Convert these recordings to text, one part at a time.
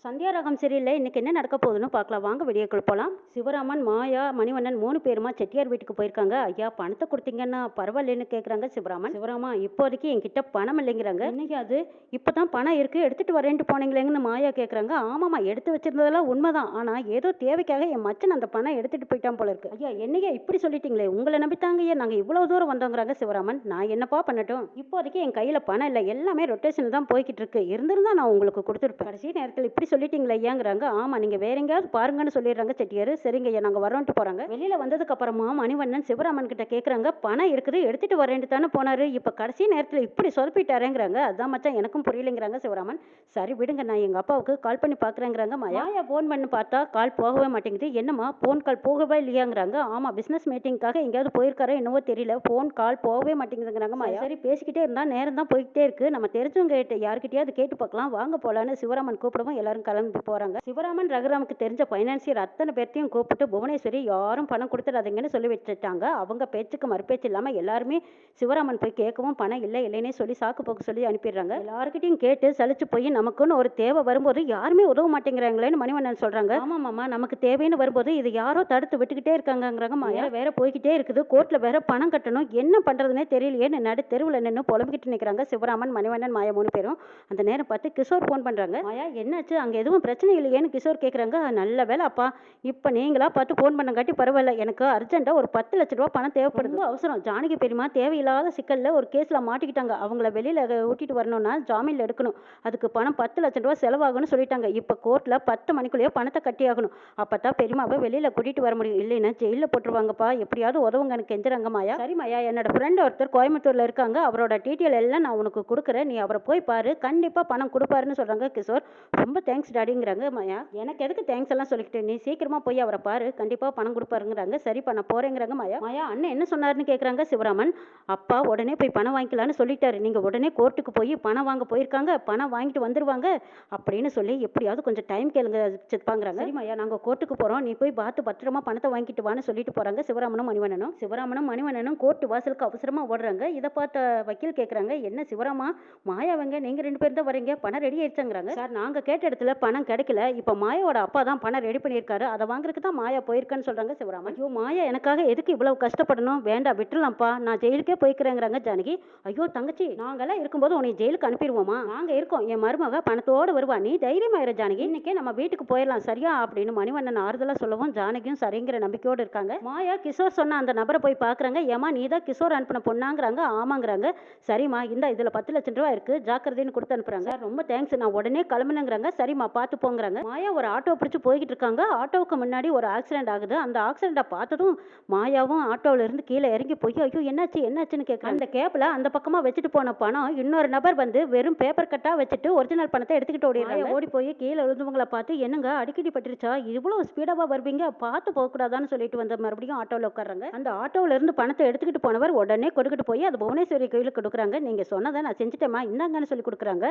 சந்தியாராகம் சரியில்லை. இன்னைக்கு என்ன நடக்க போகுதுன்னு பார்க்கலாம். வாங்க வீடியோக்குள்ள போலாம். சிவராமன், மாயா, மணிவண்ணன் 3 பேருமா செட்டியார் வீட்டுக்கு போயிருக்காங்க. ஐயா பணத்தை கொடுத்தீங்கன்னா பரவாயில்லைன்னு கேட்குறாங்க சிவராமன். சிவராமா இப்போதைக்கு என்கிட்ட பணம் இல்லைங்கிறாங்க. இன்னைக்கு அது இப்பதான் பணம் இருக்கு எடுத்துட்டு வரேன்ட்டு போனீங்களேங்கன்னு மாயா கேட்குறாங்க. ஆமாமா எடுத்து வச்சிருந்ததெல்லாம் உண்மைதான். ஆனா ஏதோ தேவைக்காக என் மச்சன் அந்த பணம் எடுத்துட்டு போயிட்டான் போல இருக்கு. ஐயா என்னையா இப்படி சொல்லிட்டீங்களே, உங்களை நம்பித்தாங்க ஐயா நாங்க இவ்வளவு தூரம் வந்தோங்கிறாங்க சிவராமன். நான் என்னப்பா பண்ணட்டும், இப்போதைக்கு என் கையில பணம் இல்லை, எல்லாமே ரொட்டேஷன் தான் போய்கிட்டு இருக்கு. இருந்திருந்தா நான் உங்களுக்கு கொடுத்துருப்பேன். கடைசி நேரத்தில் இப்படி சொல்லிட்டீங்களே ஐயாங்கிறாங்க. ஆமா நீங்க வேற எங்கேயாவது பாருங்கன்னு சொல்லிடுறாங்க செட்டியார். சரிங்க ஐயா நாங்க வரோன்ட்டு போறாங்க. வெளியில வந்ததுக்கு அப்புறமா மணிவண்ணன் சிவராமன் கிட்ட கேக்குறாங்க, பணம் இருக்குது எடுத்துட்டு வரேன்ட்டு தானே போனாரு, இப்ப கடைசி நேரத்துல இப்படி சொதப்பிட்டாரேங்கிறாங்க. அதான் மச்சான் எனக்கும் புரியலைங்கிறாங்க சிவராமன். சரி விடுங்க, நான் எங்க அப்பாவுக்கு கால் பண்ணி பாக்குறேங்கிறாங்க மாயா. போன் பண்ணி பார்த்தா கால் போகவே மாட்டேங்குது. என்னம்மா போன் கால் போகவே இல்லையாங்கிறாங்க. ஆமா பிசினஸ் மீட்டிங்காக எங்கேயாவது போயிருக்காரோ என்னவோ தெரியல, போன் கால் போகவே மாட்டேங்குதுங்கிறாங்க மாயா. சரி பேசிக்கிட்டே இருந்தா நேரம் தான் போய்கிட்டே இருக்கு, நம்ம தெரிஞ்சவங்க கிட்ட யாருக்கிட்டயாவது கேட்டு பார்க்கலாம், வாங்க போலான்னு சிவராமன் கூப்பிடவும் எல்லாரும் கிளம்பி போறாங்க. சிவராமன் ரகுராமுக்கு தெரிஞ்ச பைனான்சியர் அத்தனை பேர்த்தையும் கூப்பிட்டு புவனேஸ்வரி யாரும் பணம் கொடுத்துடாதீங்கன்னு சொல்லி வச்சுட்டாங்க. அவங்க பேச்சுக்கு மறுபேச்சு இல்லாம எல்லாருமே சிவராமன் போய் கேட்கவும் பணம் இல்லை இல்லைன்னே சொல்லி சாக்கு போக்கு சொல்லி அனுப்பிடுறாங்க. எல்லாருக்கிட்டையும் கேட்டு சலிச்சு போய் நமக்குன்னு ஒரு தேவை வரும்போது யாருமே உதவ மாட்டேங்கிறாங்களேன்னு மணிவண்ணன் சொல்றாங்க. ஆமா மாமா நமக்கு தேவைன்னு வரும்போது இது யாரோ தடுத்து விட்டுக்கிட்டே இருக்காங்கிறாங்க மாயா. வேற போய்கிட்டே இருக்குது, கோர்ட்ல வேற பணம் கட்டணும், என்ன பண்றதுன்னே தெரியலையேன்னு நடு தெருவில் நின்று புலம்பிக்கிட்டு நிற்கிறாங்க சிவராமன், மணிவண்ணன், மாயா 3 பேரும். அந்த நேரம் பார்த்து கிஷோர் போன் பண்றாங்க. மாயா என்னாச்சு, அங்க எதுவும் பிரச்சனை இல்லையேன்னு கிஷோர் கேட்குறாங்க. நல்ல வேலை அப்பா, இப்போ நீங்களா பார்த்து ஃபோன் பண்ணங்காட்டி பரவாயில்ல, எனக்கு அர்ஜென்ட்டாக ஒரு 10 லட்ச ரூபா பணம் தேவைப்படுது, ரொம்ப அவசரம். ஜானகி பெரியமா தேவையில்லாத சிக்கலில் ஒரு கேஸில் மாட்டிக்கிட்டாங்க, அவங்கள வெளியில் ஊட்டிட்டு வரணும்னா ஜாமீனில் எடுக்கணும், அதுக்கு பணம் 10 லட்சம் ரூபா செலவாகும்னு சொல்லிட்டாங்க. இப்போ கோர்ட்டில் 10 மணிக்குள்ளேயே பணத்தை கட்டி ஆகணும், அப்போ தான் பெரியமாவை வெளியில் கூட்டிகிட்டு வர முடியும், இல்லைன்னா ஜெயிலில் போட்டுருவாங்கப்பா, எப்படியாவது உதவுங்கன்னு கெஞ்சுறாங்க மாயா. சரி மாயா, என்னோட ஃப்ரெண்ட் ஒருத்தர் கோயம்புத்தூரில் இருக்காங்க, அவரோட டீட்டெயில் எல்லாம் நான் உனக்கு கொடுக்குறேன், நீ அவரை போய் பாரு, கண்டிப்பாக பணம் கொடுப்பாருன்னு சொல்கிறாங்க கிஷோர். ரொம்ப தேங்க்ஸ் டாடிங்கிறாங்க மாயா. எனக்கு எதுக்கு தேங்க்ஸ் எல்லாம் சொல்லிக்கிட்டு, நீ சீக்கிரமா போய் அவரை பாரு, கண்டிப்பா பணம் கொடுப்பாருங்கிறாங்க. சரிப்பா நான் போறேங்கிறாங்க மாயா. மாயா அண்ணன் என்ன சொன்னாருன்னு கேட்குறாங்க சிவராமன். அப்பா உடனே போய் பணம் வாங்கிக்கலான்னு சொல்லிட்டாரு, நீங்க உடனே கோர்ட்டுக்கு போய் பணம் வாங்க போயிருக்காங்க, பணம் வாங்கிட்டு வந்துருவாங்க அப்படின்னு சொல்லி எப்படியாவது கொஞ்சம் டைம் கேளுங்க சிப்பாங்கிறாங்க. சரி மாயா நாங்க கோர்ட்டுக்கு போறோம், நீ போய் பார்த்து பத்திரமா பணத்தை வாங்கிட்டு வான்னு சொல்லிட்டு போறாங்க சிவராமனும் மணிவண்ணனும். சிவராமனும் மணிவண்ணனும் கோர்ட்டு வாசலுக்கு அவசரமா ஓடுறாங்க. இதை பார்த்த வக்கீல் கேட்குறாங்க, என்ன சிவராமா மாயாவங்க நீங்க 2 பேரும் தான் வரீங்க, பணம் ரெடி ஆயிடுச்சாங்கிறாங்க. சார் நாங்க கேட்ட இடத்துல பணம் கிடைக்கல, இப்ப மாயாவோட அப்பா தான் பணம் ரெடி பண்ணியிருக்காரு, அதை வாங்குறதுக்கு தான் மாயா போயிருக்கான்னு சொல்றாங்க சிவராமன். ஐயோ மாயா எனக்காக எதுக்கு இவ்வளவு கஷ்டப்படணும், வேண்டாம் விட்டுலாம்ப்பா, நான் ஜெயிலுக்கே போய்க்கிறேங்கிறாங்க ஜானகி. ஐயோ தங்கச்சி நாங்கெல்லாம் இருக்கும்போது உன்னை ஜெயிலுக்கு அனுப்பிடுவோமா, நாங்க இருக்கோம், என் மருமக பணத்தோடு வருவா, நீ தைரியமாயிரு ஜானகி, இன்னைக்கே நம்ம வீட்டுக்கு போயிடலாம் சரியா அப்படின்னு மணிவண்ணன் ஆறுதலா சொல்லவும் ஜானகியும் சரிங்கிற நம்பிக்கையோடு இருக்காங்க. மாயா கிஷோர் சொன்ன அந்த நபரை போய் பாக்குறாங்க. ஏமா நீ தான் கிஷோர் அனுப்பின பொண்ணாங்கிறாங்க. ஆமாங்கிறாங்க. சரிம்மா இந்த இதுல 10 லட்சம் ரூபாய் இருக்கு, ஜாக்கிரதைன்னு கொடுத்து அனுப்புறாங்க. ரொம்ப தேங்க்ஸ், நான் உடனே கிளம்புனுங்கிறாங்க. சரிம்மா பார்த்து போங்கிறாங்க. மாயா ஒரு ஆட்டோ பிடிச்சு போய்கிட்டு இருக்காங்க. ஆட்டோவுக்கு முன்னாடி ஒரு ஆக்சிடென்ட் ஆகுது. அந்த ஆக்சிடென்ட்டை பார்த்ததும் மாயாவும் ஆட்டோவில் இருந்து கீழே இறங்கி போய் ஐயோ என்னாச்சு என்னாச்சுன்னு கேட்குறாங்க. அந்த கேப்பில் அந்த பக்கமாக வச்சுட்டு போன பணம் இன்னொரு நபர் வந்து வெறும் பேப்பர் கட்டாக வச்சுட்டு ஒரிஜினல் பணத்தை எடுத்துக்கிட்டு ஓடிடுறாங்க. ஓடி போய் கீழே விழுந்தவங்களை பார்த்து என்னங்க அடிக்கடி பட்டுருச்சா, இவ்வளோ ஸ்பீடாக வருவீங்க, பார்த்து போகக்கூடாதான்னு சொல்லிட்டு வந்து மறுபடியும் ஆட்டோவில் உட்காடுறாங்க. அந்த ஆட்டோவில் இருந்து பணத்தை எடுத்துக்கிட்டு போனவர் உடனே கொடுக்கிட்டு போய் அது புவனேஸ்வரி கையில் கொடுக்குறாங்க. நீங்கள் சொன்னதை நான் செஞ்சுட்டேம்மா இந்தாங்கன்னு சொல்லி கொடுக்குறாங்க.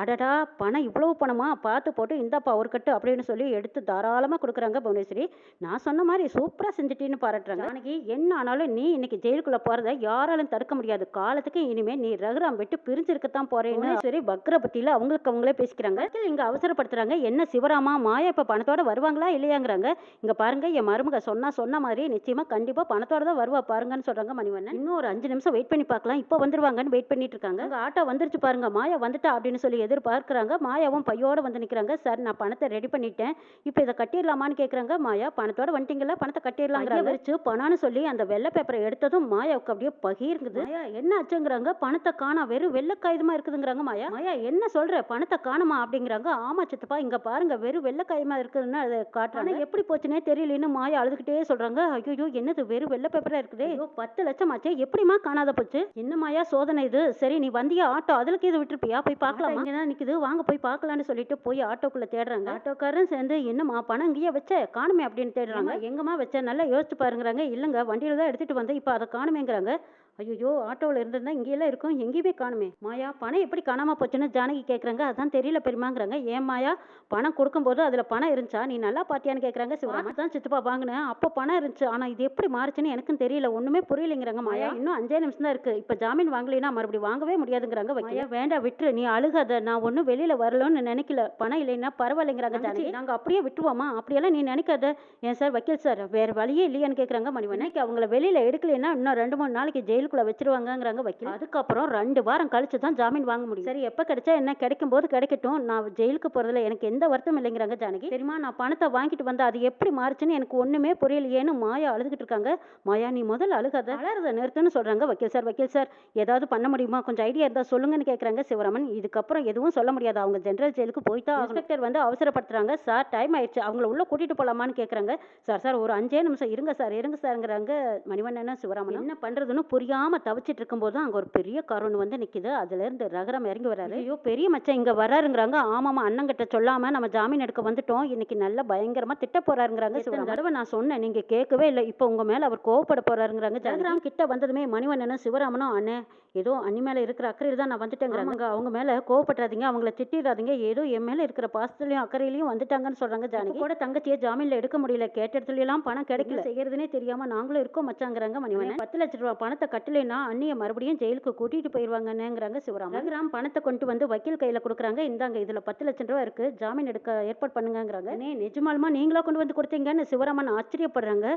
அடடா பணம் இவ்வளவு பணமா, பார்த்து போட்டு இந்தாப்பா ஒரு கட்டு அப்படின்னு சொல்லி எடுத்து தாராளமாக கொடுக்குறாங்க புவனேஸ்வரி. நான் சொன்ன மாதிரி சூப்பராக செஞ்சுட்டின்னு பாராட்டுறாங்க. அன்னைக்கு என்ன ஆனாலும் நீ இன்னைக்கு ஜெயிலுக்குள்ளே போகிறத யாராலும் தடுக்க முடியாது, காலத்துக்கு இனிமேல் நீ ரகுராம் விட்டு பிரிஞ்சிருக்கத்தான் போறேன்னு சரி பக்ர பத்தியில் அவங்களுக்கு அவங்களே பேசிக்கிறாங்க. இங்கே அவசரப்படுத்துறாங்க. என்ன சிவராமா மாயா இப்போ பணத்தோட வருவாங்களா இல்லையாங்கிறாங்க. இங்கே பாருங்க என் மருமக சொன்ன மாதிரி நிச்சயமா கண்டிப்பாக பணத்தோட தான் வருவா பாருங்கன்னு சொல்றாங்க மணிவண்ணன். இன்னும் ஒரு 5 நிமிஷம் வெயிட் பண்ணி பார்க்கலாம், இப்போ வந்துருவாங்கன்னு வெயிட் பண்ணிட்டு இருக்காங்க. அங்கே ஆட்டோ வந்துருச்சு பாருங்க, மாயா வந்துட்டா அப்படின்னு சொல்லி எதிர்பார்க்குறாங்க. மாயாவும் பையோட வந்து நிற்கிறாங்க. சார் நான் பணத்தை ரெடி பண்ணிட்டேன், இப்போ இதை கட்டிடலாமான்னு கேட்குறாங்க. மாயா பணத்தோட வந்துட்டீங்களா, பணத்தை கட்டிடலாங்கிறாங்க. வச்சு பணம்னு சொல்லி அந்த வெள்ளை பேப்பரை எடுத்ததும் மாயாவுக்கு அப்படியே பகிர்ங்குது. மாயா என்ன ஆச்சுங்கிறாங்க. பணத்தை காணா, வெறும் வெள்ளை காகிதமா இருக்குதுங்கிறாங்க மாயா. மாயா என்ன சொல்ற, பணத்தை காணுமா அப்படிங்கிறாங்க. ஆமா சித்தப்பா இங்க பாருங்க வெறும் வெள்ளை காயமா இருக்குதுன்னு அதை காட்டுறாங்க. எப்படி போச்சுன்னே தெரியலன்னு மாயா அழுதுகிட்டே சொல்றாங்க. ஐயோ என்னது வெறும் வெள்ளை பேப்பரா இருக்குது, 10 லட்சம் ஆச்சு, எப்படிமா காணாத போச்சு, என்ன மாயா சோதனை இது, சரி நீ வந்தியா ஆட்டோ அதுக்கு இது விட்டுருப்பியா, போய் பார்க்கலாம் இங்கதான் நிக்குது, வாங்க போய் பார்க்கலான்னு சொல்லிட்டு போய் ஆட்டோக்குள்ள தேடுறாங்க. ஆட்டோக்காரன் சேர்ந்து என்னம்மா பணம் இங்கேயே வச்ச காணுமே அப்படின்னு தேடுறாங்க. எங்கம்மா வச்ச நல்லா யோசிச்சு பாருங்கிறாங்க. இல்லைங்க வண்டியில தான் எடுத்துட்டு வந்தேன், இப்போ அதை காணுமேங்கிறாங்க. ஐயோ ஆட்டோவில் இருந்திருந்தா இங்கேயெல்லாம் இருக்கும் எங்கேயுமே காணுமே. மாயா பணம் எப்படி காணாமல் போச்சுன்னு ஜானகி கேட்குறாங்க. அதான் தெரியல பெரியமாங்கிறாங்க. ஏன் மாயா பணம் கொடுக்கும்போது அதில் பணம் இருந்துச்சா நீ நல்லா பார்த்தியான்னு கேட்குறாங்க சிவராமன். தான் சித்தப்பா வாங்கினேன் அப்போ பணம் இருந்துச்சு ஆனால் இது எப்படி மாறுச்சுன்னு எனக்கும் தெரியல ஒன்றுமே புரியலைங்கிறாங்க. மாயா இன்னும் 5 நிமிஷம் தான் இருக்குது இப்போ ஜாமீன் வாங்கலைன்னா மறுபடியும் வாங்கவே முடியாதுங்கிறாங்க. வைக்கல வேண்டாம் விட்டுரு நீ அழுகாத நான் ஒன்றும் வெளியில் வரலன்னு நினைக்கல பணம் இல்லைன்னா பரவாயில்லைங்கிறாங்க ஜானகி. நாங்கள் அப்படியே விட்டுருவோமா அப்படியெல்லாம் நீ நினைக்காத. ஏன் சார் வக்கீல் சார் வேறு வழியே இல்லையான்னு கேட்குறாங்க மணிவண்ணன். அவங்கள வெளியில் எடுக்கலைன்னா இன்னும் 2-3 நாளைக்கு ஜெயிலுக்குள்ளே வச்சிருவாங்கங்கிறாங்க வக்கீல். அதுக்கப்புறம் 2 வாரம் கழிச்சு தான் ஜாமீன் வாங்க முடியும். சரி எப்போ கிடைச்சா என்ன கிடைக்கும் போது கிடைக்கட்டும் நான் ஜெயிலுக்கு போகிறதுல எனக்கு எந்த வருத்தம் இல்லைங்கிறாங்க ஜானகி. தெரியுமா நான் பணத்தை வாங்கிட்டு வந்தா அது எப்படி மாறுச்சுன்னு எனக்கு ஒன்றுமே புரியலையேன்னு மாயா அழுதுகிட்டு இருக்காங்க. மாயா நீ முதல்ல அழுகாத அழறத நிறுத்துன்னு சொல்கிறாங்க வக்கீல் சார் ஏதாவது பண்ண முடியுமா கொஞ்சம் ஐடியா இருந்தால் சொல்லுங்கன்னு கேட்குறாங்க சிவராமன். இதுக்கப்புறம் எதுவும் சொல்ல முடியாது அவங்க ஜென்ரல் ஜெயிலுக்கு போயிட்டா இன்ஸ்பெக்டர் வந்து அவசரப்படுத்துறாங்க. சார் டைம் ஆயிடுச்சு அவங்கள உள்ள கூட்டிட்டு போகலாமான்னு கேட்குறாங்க. சார் ஒரு 5 நிமிஷம் இருங்க சார்ங்கிறாங்க மணிவண்ணனும் சிவராமன். என்ன பண்ணுறதுன்னு புரியாமல் தவிச்சிட்டு இருக்கும்போது தான் அங்கே ஒரு பெரிய கார் ஒன்று வந்து நிற்கிது. அதுலேருந்து ரகரம் இறங்கி வராரு. ஐயோ பெரிய மச்சான் இங்கே வராருங்கிறாங்க. ஆமாம்மா அண்ணங்கிட்ட சொல்லாமல் நம்ம ஜாமீன் எடுக்க வந்துட்டோம் இன்னைக்கு நல்லா பயங்கரமாக திட்ட போறாருங்கிறாங்க. சிவராமன் தடவை நான் சொன்னேன் நீங்கள் கேட்கவே இல்லை இப்போ உங்கள் மேலே அவர் கோவப்பட போறாருங்கிறாங்க. ஜெகராம் கிட்ட வந்ததுமே மணிவண்ணனும் சிவராமனும் அண்ணே ஏதோ அண்ணி மேலே இருக்கிற அக்கறையில் தான் நான் வந்துட்டேங்கிறாங்க. அவங்க மேலே கோவப்படாதீங்க அவங்கள திட்டிடாதீங்க ஏதோ என் மேலே இருக்கிற பாசத்துலையும் அக்கறையிலையும் வந்துட்டாங்கன்னு சொல்கிறாங்க ஜானகி. கூட தங்கச்சியை ஜாமீனில் எடுக்க முடியல கேட்ட இடத்துலலாம் பணம் கிடைக்கல செய்யறதுனே தெரியாமல் நாங்களும் இருக்கோம் மச்சாங்கிறாங்க மணிவண்ணன். 10 லட்ச ரூபா பணத்தை கட்டலைன்னா அண்ணியை மறுபடியும் ஜெயிலுக்கு கூட்டிட்டு போயிடுவாங்கன்னுங்கிறாங்க சிவராமன். ரகுராம் பணத்தை கொண்டு வந்து வக்கீல் கையில் கொடுக்குறாங்க. இந்தாங்க இதில் 10 லட்சம் ரூபா இருக்கு ஜாமீன் எடுக்க ஏற்பாடு பண்ணுங்கிறாங்க. நிஜமாலுமா நீங்களா கொண்டு வந்து கொடுத்தீங்கன்னு சிவராமன் ஆச்சரியப்படுறாங்க.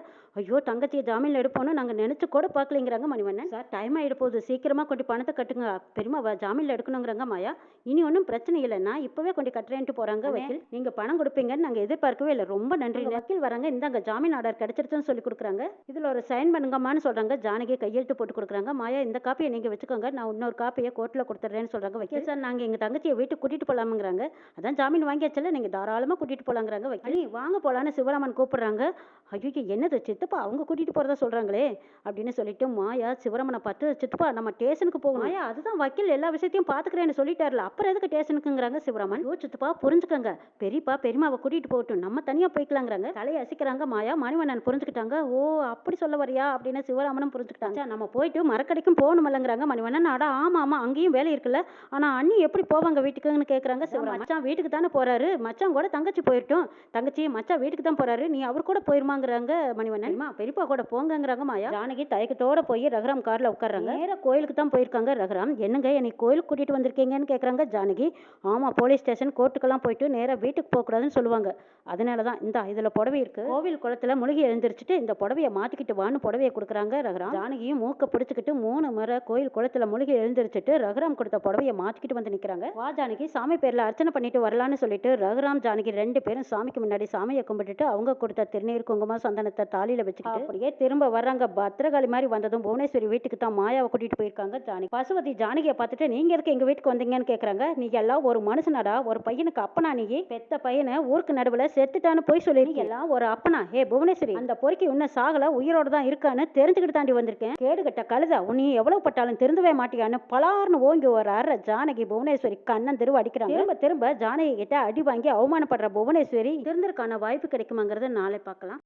ஐயோ தங்கச்சியை ஜாமீனில் எடுப்போன்னு நாங்கள் நினைச்சு கூட பார்க்கலைங்கிறாங்க மணிவண்ணன். சார் டைம் ஆகிட போகுது சீக்கிரமாக கொண்டு பணத்தை கட்டுங்க பெரியமா ஜாமீனில் எடுக்கணுங்கிறாங்க மாயா. இனி ஒன்றும் பிரச்சனை இல்லை நான் இப்போவே கொண்டு கட்டுறேன்ட்டு போகிறாங்க வக்கீல். நீங்கள் பணம் கொடுப்பீங்கன்னு நாங்கள் எதிர்பார்க்கவே இல்லை ரொம்ப நன்றி. வக்கீல் வராங்க இந்தாங்க ஜாமீன் ஆர்டர் கிடைச்சிருச்சுன்னு சொல்லி கொடுக்குறாங்க. இதில் ஒரு சைன் பண்ணுங்கம்மான்னு சொல்கிறாங்க. ஜானகியை கையெழுத்து போட்டு கொடுக்குறாங்க. மாயா இந்த காப்பியை நீங்கள் வச்சுக்கோங்க நான் இன்னொரு காப்பியை கோர்ட்டில் கொடுத்துட்றேன்னு சொல்கிறாங்க வக்கீல். சார் நாங்கள் எங்கள் தங்கச்சியை வீட்டுக்கு கூட்டிகிட்டு போகலாமுங்கிறாங்க. அதான் ஜாமீன் வாங்கியாச்சல நீங்கள் தாராளமாக கூட்டிகிட்டு போகலாங்கிறாங்க வக்கீல். வாங்க போகலான்னு சிவராமன் கூப்பிட்றாங்க. ஐயோ என்னது சித்தப்பா அவங்க கூட்டிகிட்டு போகிறதா சொல்கிறாங்களே அப்படின்னு சொல்லிட்டு மாயா சிவராமனை பார்த்து சித்தப்பா நம்ம ஸ்டேஷனுக்கு போகணும். மாயா அதுதான் வக்கீல் எல்லா விஷயத்தையும் பார்த்துக்கிறேன்னு சொல்லிட்டார்ல அப்புறம் எதுக்கு ஸ்டேஷனுக்குங்கிறாங்க சிவராமன். ஓ சித்தப்பா புரிஞ்சுக்கங்க பெரியப்பா பெரியமாவை கூட்டிகிட்டு போகட்டும் நம்ம தனியாக போய்க்கலாங்கிறாங்க. தலையை அசிக்கிறாங்க மாயா. மணிவண்ணன் புரிஞ்சுக்கிட்டாங்க. ஓ அப்படி சொல்ல வரியா அப்படின்னு சிவராமனும் புரிஞ்சுக்கிட்டாங்க. நம்ம போயிட்டு மரக்கடைக்கும் போகணுமல்லங்கிறாங்க மணிவண்ணன். ஆடா ஆமாம் அங்கேயும் வேலை இருக்குல்ல ஆனால் அண்ணி எப்படி போவாங்க வீட்டுக்குன்னு கேட்குறாங்க சிவராமன். மச்சான் வீட்டுக்கு தானே போறாரு மச்சான் கூட தங்கச்சி போயிட்டோம் தங்கச்சி மச்சான் வீட்டுக்கு தான் போறாரு நீ அவர் கூட போயிருமாங்கிறாங்க மணிவண்ணன். பெரியப்பா கூட போங்கங்கிறாங்க மாயா. ஜானகி தயக்கத்தோட போய் ரகுராம் கார்ல உட்கார்றாங்க. நேர கோயிலுக்கு தான் போயிருக்காங்க ரகுராம். என்னங்க என்னை கோயிலுக்கு கூட்டிட்டு வந்திருக்கீங்கன்னு கேட்குறாங்க ஜானகி. ஆமா போலீஸ் ஸ்டேஷன் கோர்ட்டுக்கெல்லாம் போயிட்டு நேராக வீட்டுக்கு போகக்கூடாதுன்னு சொல்லுவாங்க அதனால தான் இந்த இதில் புடவை இருக்கு கோவில் குளத்துல முழுகி எழுந்திரிச்சிட்டு இந்த புடவையை மாற்றிக்கிட்டு வான்னு புடவையை கொடுக்குறாங்க ரகுராம். ஜானகியும் மூக்க பிடிச்சிக்கிட்டு 3 முறை கோயில் குளத்துல முழுகி எழுந்திரிச்சிட்டு ரகுராம் கொடுத்த புடவையை மாற்றிக்கிட்டு வந்து நிற்கிறாங்க. வா ஜானகி சாமி பேரில் அர்ச்சனை பண்ணிட்டு வரலான்னு சொல்லிட்டு ரகுராம் ஜானகி 2 பேரும் சாமிக்கு முன்னாடி சாமியை கும்பிட்டுட்டு அவங்க கொடுத்த திருநீர் குங்குமம் சந்தனத்தை தாலியில் வச்சுக்கிட்டு அப்படியே திரும்ப வர்றாங்க. பத்திரகாளி மாதிரி வந்ததும் புவனேஸ்வரி வீட்டுக்கு தான் மாயாவை கூட்டிட்டு போயிருக்காங்க ஜானகி. பசுபதி ஜானகியை பார்த்துட்டு நீங்க எதுக்கு எங்க வீட்டுக்கு வந்தீங்கன்னு கேட்குறாங்க. நீ எல்லாம் ஒரு மனுஷனாடா ஒரு பையனுக்கு அப்பனா நீ பெத்த பையனை ஊருக்கு நடுவில் செத்துட்டான்னு போய் சொல்லிருக்கீங்க எல்லாம் ஒரு அப்பனா. ஏ புவனேஸ்வரி அந்த பொறுக்கி இன்னும் சாகல உயிரோட தான் இருக்கான்னு தெரிஞ்சுக்கிட்டு தாண்டி வந்திருக்கேன். கேடுகட்ட கழுதா உன்னை எவ்வளவு பட்டாலும் திருந்தவே மாட்டியான்னு பலார்னு ஓங்கி வர ஜானகி புவனேஸ்வரி கண்ணன் திரும்ப அடிக்கிறாங்க. திரும்ப திரும்ப ஜானகி கிட்ட அடி வாங்கி அவமானப்படுற புவனேஸ்வரி திருந்திருக்கான வாய்ப்பு கிடைக்குமாங்கிறத நாளை பார்க்கலாம்.